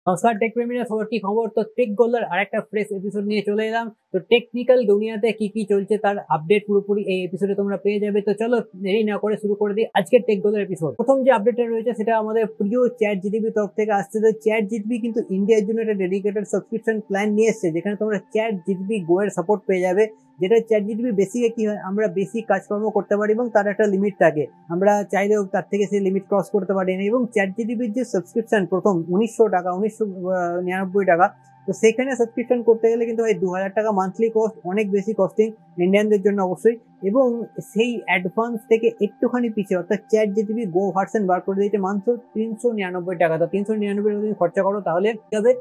নমস্কার টেক প্রেমীরা, সবার কি খবর? তো টেক গোল্লার আরেকটা ফ্রেশ এপিসোড নিয়ে চলে এলাম। তো টেকনিক্যাল দুনিয়াতে কি কি চলছে তার আপডেট পুরোপুরি এই এপিসোডে তোমরা পেয়ে যাবে। তো চলো দেরি না করে শুরু করে দিই আজকের টেক গোল্লার এপিসোড। প্রথম যে আপডেটটা রয়েছে সেটা আমাদের প্রিয় চ্যাট জিটিপি তরফ থেকে আসছে। তো চ্যাট জিটিপি কিন্তু ইন্ডিয়ার জন্য একটা ডেডিকেটেড সাবস্ক্রিপশন প্ল্যান নিয়ে এসছে, যেখানে তোমরা চ্যাট জিটিপি গো এর সাপোর্ট পেয়ে যাবে। যেটা চ্যাট জিটিপি বেসিকে কি হয়, আমরা বেসিক কাজকর্ম করতে পারি এবং তার একটা লিমিট থাকে, আমরা চাইলেও তার থেকে সেই লিমিট ক্রস করতে পারি না। এবং চ্যাট জিটিপির যে সাবস্ক্রিপশন প্রথম 1999 টাকা, তো সেখানে সাবস্ক্রিপশন করতে গেলে কিন্তু ভাই 2000 টাকা মান্থলি কস্ট, অনেক বেশি কস্টিং ইন্ডিয়ানদের জন্য অবশ্যই। এবং সেই অ্যাডভান্স থেকে একটুখানি পিছিয়ে, অর্থাৎ চ্যাট জিটিপি গো ভার্সন বার করে দিয়েছে মাত্র 399 টাকা। তো 399 টাকা তুমি খরচা করো তাহলে হবে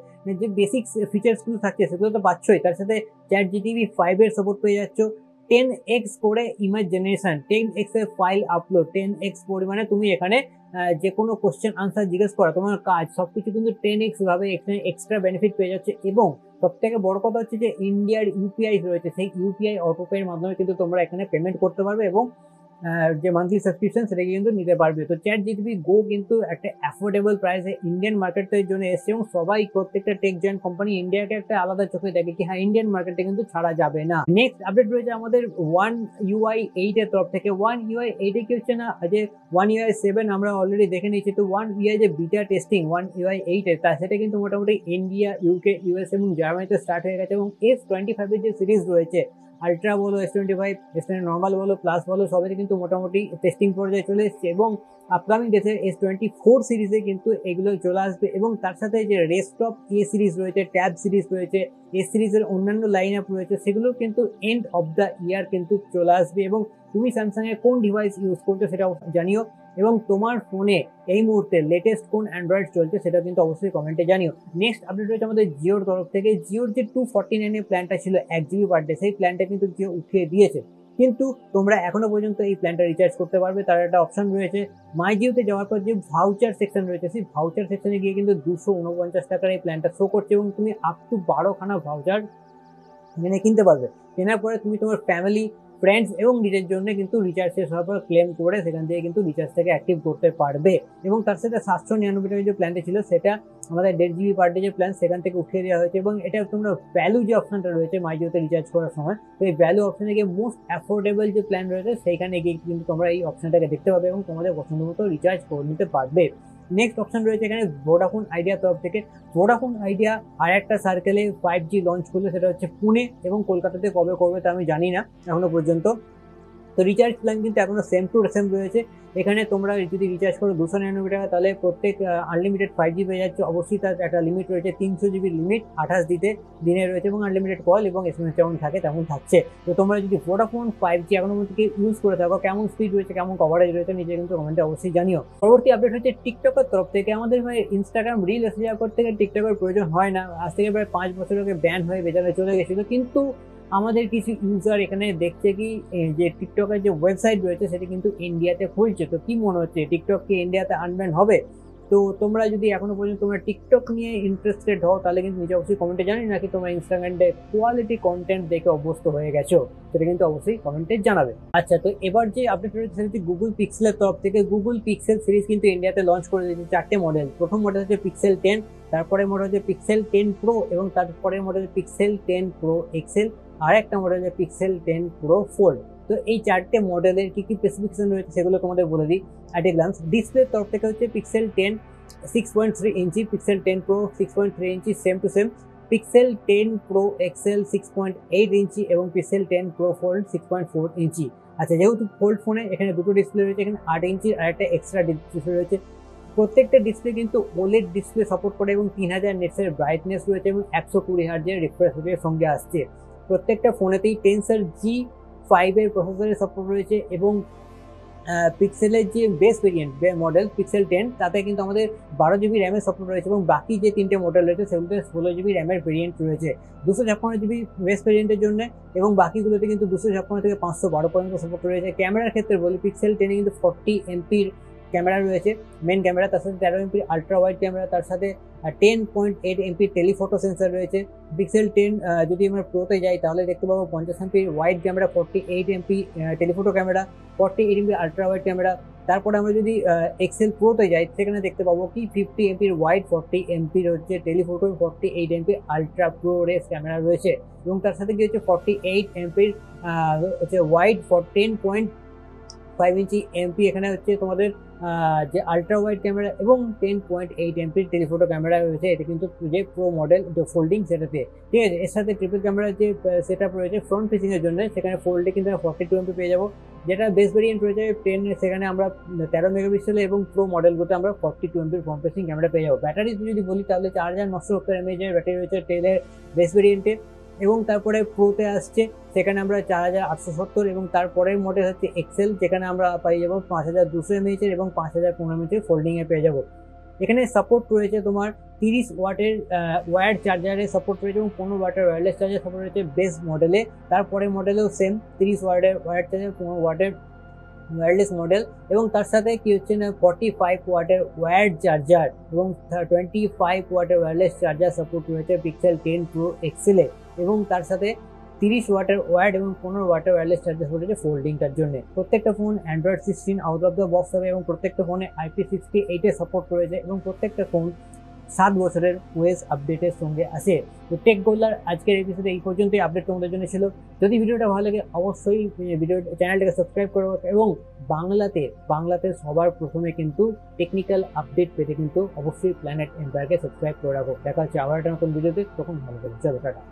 যে বেসিক ফিচার্স গুলো থাকছে সেগুলো তো পাচ্ছই, তার সাথে চ্যাট জিটিপি 5 এর সাপোর্ট পেয়ে যাচ্ছ। 10x করে ইমেজ জেনারেশন, 10x এর ফাইল আপলোড, 10x পরিমাণে তুমি এখানে যে কোনো কোশ্চেন আনসার জিজ্ঞেস করা, তোমার কাজ সবকিছু কিন্তু 10x ভাবে এখানে এক্সট্রা বেনিফিট পেয়ে যাচ্ছে। এবং সব থেকে বড় কথা হচ্ছে যে ইন্ডিয়ার ইউপিআই রয়েছে, সেই ইউপিআই অটোপে এর মাধ্যমে কিন্তু তোমরা এখানে পেমেন্ট করতে পারবে এবং যে মান্থলি সাবস্ক্রিপশন সেটাকে কিন্তু নিতে পারবে। তো চ্যাট জিটিপি গো কিন্তু একটা অ্যাফোর্ডেবল প্রাইসে ইন্ডিয়ান মার্কেটের জন্য এসছে এবং সবাই, প্রত্যেকটা টেক জয়েন্ট কোম্পানি ইন্ডিয়াকে একটা আলাদা চোখে দেখে কি হ্যাঁ, ইন্ডিয়ান মার্কেটে কিন্তু ছাড়া যাবে না। নেক্সট আপডেট রয়েছে আমাদের ওয়ান ইউআই 8 এর তরফ থেকে। ওয়ান ইউআই 8 কি হচ্ছে না, যে ওয়ান ইউআই 7 আমরা অলরেডি দেখে নিয়েছি। তো ওয়ান ইউআই যে বিটা টেস্টিং ওয়ান ইউআই 8 এর, তা সেটা কিন্তু মোটামুটি ইন্ডিয়া, ইউকে, ইউএস এবং জার্মানিতে স্টার্ট হয়ে গেছে। এবং S25 এর যে সিরিজ রয়েছে, আলট্রা বলো, S25, S20 নর্মাল বলো, প্লাস বলো, সবাই কিন্তু মোটামুটি টেস্টিং পর্যায়ে চলে এসছে। এবং আপকামিং ডেটে S24 সিরিজে কিন্তু এগুলো চলে আসবে। এবং তার সাথে যে রেস্ট অফ এ সিরিজ রয়েছে, ট্যাব সিরিজ রয়েছে, এ সিরিজের অন্যান্য লাইন আপ রয়েছে, সেগুলো কিন্তু এন্ড অফ দ্য ইয়ার কিন্তু চলে আসবে। এবং তুমি স্যামসাং এর কোন ডিভাইস ইউজ করছো সেটা জানিও, এবং তোমার ফোনে এই মুহূর্তে লেটেস্ট কোন অ্যান্ড্রয়েড চলছে সেটা কিন্তু অবশ্যই কমেন্টে জানিও। নেক্সট আপডেট রয়েছে আমাদের জিওর তরফ থেকে। জিওর যে 249 এর প্ল্যানটা ছিল 1 GB পার ডে, সেই প্ল্যানটা কিন্তু জিও উঠিয়ে দিয়েছে। কিন্তু তোমরা এখনো পর্যন্ত এই প্ল্যানটা রিচার্জ করতে পারবে। তার একটা অপশন রয়েছে মাই জিওতে যাওয়ার পর যে ভাউচার সেকশন রয়েছে, সেই ভাউচার সেকশনে গিয়ে কিন্তু 249 টাকার এই প্ল্যানটা শো করছে এবং তুমি আপ টু 12খানা ভাউচার এখানে কিনতে পারবে। কেনার পরে তুমি তোমার ফ্যামিলি, ফ্রেন্ডস এবং নিজের জন্য কিন্তু রিচার্জ শেষ হওয়ার পর ক্লেম করে সেখান থেকে কিন্তু রিচার্জটাকে অ্যাক্টিভ করতে পারবে। এবং তার সাথে 799 টাকার যে প্ল্যানটা ছিল সেটা আমাদের 1.5 GB পার ডে যে প্ল্যান, সেখান থেকে উঠিয়ে দেওয়া হয়েছে। এবং এটা তোমরা ভ্যালু যে অপশনটা রয়েছে মাই জিওতে রিচার্জ করার সময়, তো এই ভ্যালু অপশনে গিয়ে মোস্ট অ্যাফোর্ডেবল যে প্ল্যান রয়েছে সেইখানে গিয়ে কিন্তু তোমরা এই অপশনটাকে দেখতে পাবে এবং তোমাদের পছন্দ মতো রিচার্জ করে নিতে পারবে। নেক্সট অপশন রয়েছে এখানে ভোডাফোন আইডিয়া তরফ থেকে। ভোডাফোন আইডিয়া আর একটা সার্কেলে 5G লঞ্চ করলো, সেটা হচ্ছে পুনে, এবং কলকাতাতে কবে করবে তা আমি জানি না এখনো পর্যন্ত। তো রিচার্জ প্ল্যান কিন্তু এখনো সেম টু সেম রয়েছে। এখানে তোমরা যদি রিচার্জ করো 299 টাকা, তাহলে প্রত্যেক আনলিমিটেড 5G পেয়ে যাচ্ছে। অবশ্যই তার একটা লিমিট রয়েছে, 300 GB লিমিট 28 দিনে রয়েছে, এবং আনলিমিটেড কল এবং SMS যেমন থাকে তেমন থাকছে। তো তোমরা যদি ভোডাফোন 5G এখনো পর্যন্ত ইউজ করে থাকো, কেমন স্পিড রয়েছে, কেমন কভারেজ রয়েছে, নিজে কিন্তু কমেন্টে অবশ্যই জানিও। পরবর্তী আপডেট হচ্ছে টিকটকের তরফ থেকে। আমাদের ভাই ইনস্টাগ্রাম রিল এসে যাওয়ার পর থেকে টিকটকের প্রয়োজন হয় না, আজ থেকে প্রায় 5 বছর আগে ব্যান হয়ে বেচারে চলে গেছিল। কিন্তু আমাদের কিছু ইউজার এখানে দেখছে কি যে টিকটকের যে ওয়েবসাইট রয়েছে সেটা কিন্তু ইন্ডিয়াতে খুলছে। তো কি মনে হচ্ছে, টিকটক কি ইন্ডিয়াতে আনব্যান হবে? তো তোমরা যদি এখনো পর্যন্ত তোমরা টিকটক নিয়ে ইন্টারেস্টেড হও, তাহলে কিন্তু নিজে অবশ্যই কমেন্টে জানি, নাকি তোমরা ইনস্টাগ্রামে কোয়ালিটি কন্টেন্ট দেখে অভ্যস্ত হয়ে গেছো, সেটা কিন্তু অবশ্যই কমেন্টে জানাবে। আচ্ছা, তো এবার যে আপডেট রয়েছে সেটা হচ্ছে গুগল পিক্সেলের তরফ থেকে। গুগল পিক্সেল সিরিজ কিন্তু ইন্ডিয়াতে লঞ্চ করে দিয়েছে 4টে মডেল। প্রথম মডেল হচ্ছে পিক্সেল 10, তারপরে মডেল হচ্ছে পিক্সেল 10 প্রো, এবং তারপরের মডেল পিক্সেল 10 প্রো এক্সেল, আর একটা মডেল হচ্ছে পিক্সেল 10 প্রো ফোল্ড। তো এই 4টে মডেলের কি কি স্পেসিফিকেশন রয়েছে সেগুলো তোমাদের বলে দিই অ্যাট এ গ্লান্স। ডিসপ্লের তরফ থেকে হচ্ছে pixel 10 6.3 inch, pixel 10 pro 6.3 inch same to same, pixel 10 pro XL 6.8 inch, এবং পিক্সেল 10 প্রো ফোল্ড 6.4 ইঞ্চি। আচ্ছা, যেহেতু ফোল্ড ফোনে এখানে দুটো ডিসপ্লে রয়েছে, এখানে 8 ইঞ্চি আর একটা এক্সট্রা ডিসপ্লে রয়েছে। প্রত্যেকটা ডিসপ্লে কিন্তু ওলেড ডিসপ্লে সাপোর্ট করে, এবং 3000 নিটসের ব্রাইটনেস রয়েছে, এবং 120 হার্জের রিফ্রেশ রেটের সঙ্গে আসছে। প্রত্যেকটা ফোনেতেই টেন্সর G5 এর প্রসেসরের সাপোর্ট রয়েছে। এবং পিক্সেলের যে বেস ভেরিয়েন্ট মডেল পিক্সেল 10, তাতে কিন্তু আমাদের 12 GB র্যামের সাপোর্ট রয়েছে, এবং বাকি যে 3টে মডেল রয়েছে সেগুলোতে 16 GB র্যামের ভেরিয়েন্ট রয়েছে 256 GB বেস ভেরিয়েন্টের জন্য, এবং বাকিগুলোতে কিন্তু 256 থেকে 512 পর্যন্ত সাপোর্ট রয়েছে। ক্যামেরার ক্ষেত্রে বলি, পিক্সেল 10 কিন্তু 40 MP ক্যামেরা রয়েছে, মেন ক্যামেরা, তার সাথে 13 এমপির আলট্রা ওয়াইড ক্যামেরা, তার সাথে 10.8 এমপির টেলিফটো সেন্সর রয়েছে। পিক্সেল 10 যদি আমরা প্রোতে যাই তাহলে দেখতে পাবো 50 এমপির wide camera, 48 MP telephoto camera, 48 এমপির আলট্রা ওয়াইড ক্যামেরা। তারপরে আমরা যদি এক্সেল প্রোতে যাই সেখানে দেখতে পাবো কি 50 এমপির ওয়াইড, 40 এমপির হচ্ছে টেলিফটো, 48 এমপির আলট্রা প্রো রেস ক্যামেরা রয়েছে। এবং তার সাথে কি হচ্ছে 48 এমপির হচ্ছে ওয়াইড 10.5 ইঞ্চি এমপি এখানে হচ্ছে তোমাদের যে আলট্রা ওয়াইড ক্যামেরা, এবং 10.8 এমপির টেলিফটো ক্যামেরা রয়েছে। এটা কিন্তু যে প্রো মডেল ফোল্ডিং সেটাতে, ঠিক আছে। এর সাথে ট্রিপল ক্যামেরার যে সেট আপ রয়েছে ফ্রন্ট ফেসিং এর জন্য, সেখানে ফোল্ডে কিন্তু 42 এমপি পেয়ে যাবো। যেটা বেস ভেরিয়েন্ট রয়েছে 10, সেখানে আমরা 13 মেগাপিক্সেল, এবং প্রো মডেলগুলোতে আমরা 42 এমপির ফ্রন্ট ফেসিং ক্যামেরা পেয়ে যাবো। ব্যাটারি যদি বলি তাহলে 4970 mAh এর ব্যাটারি রয়েছে টেলের বেস ভেরিয়েন্টে। এবং তারপরে প্রোতে আসছে সেখানে আমরা 4870, এবং তারপরের মডেল হচ্ছে এক্সেল, যেখানে আমরা পেয়ে যাবো 5200 mAh এবং 5015 mAh ফোল্ডিং এ পেয়ে যাবো। এখানে সাপোর্ট রয়েছে তোমার 30 ওয়াটের ওয়্যার্ড চার্জারের সাপোর্ট রয়েছে, এবং 15 ওয়াটের ওয়্যারলেস চার্জার সাপোর্ট রয়েছে বেস মডেলে। তারপরের মডেলেও সেম 30 ওয়াটের ওয়্যার্ড চার্জার, 15 ওয়াটের ওয়্যারলেস মডেল, এবং তার সাথে কি হচ্ছে না 45 ওয়াটের ওয়্যার্ড চার্জার এবং 25 ওয়াটের ওয়্যারলেস চার্জার সাপোর্ট রয়েছে পিক্সেল 10 প্রো এক্সেলে। এবং তার সাথে 30 ওয়াটের ওয়্যার্ড এবং 15 ওয়াটের ওয়্যারলেস চার্জার রয়েছে ফোল্ডিংটার জন্য। প্রত্যেকটা phone Android 16 out of the box হবে, এবং প্রত্যেকটা ফোনে IP68 এর সাপোর্ট রয়েছে, এবং প্রত্যেকটা ফোন 7 বছরের ওএস আপডেটের সঙ্গে আসে। তো টেক গোল্লার আজকের এপিসোডে এই পর্যন্তই আপডেট তোমাদের জন্য ছিল। যদি ভিডিওটা ভালো লাগে অবশ্যই চ্যানেলটাকে সাবস্ক্রাইব করো, এবং বাংলাতে সবার প্রথমে কিন্তু টেকনিক্যাল আপডেট পেতে কিন্তু অবশ্যই প্ল্যানেট এম্পায়ারকে সাবস্ক্রাইব করে রাখো। দেখা হচ্ছে আবার একটা নতুন ভিডিওতে, তখন ভালো করে চলো টাটা।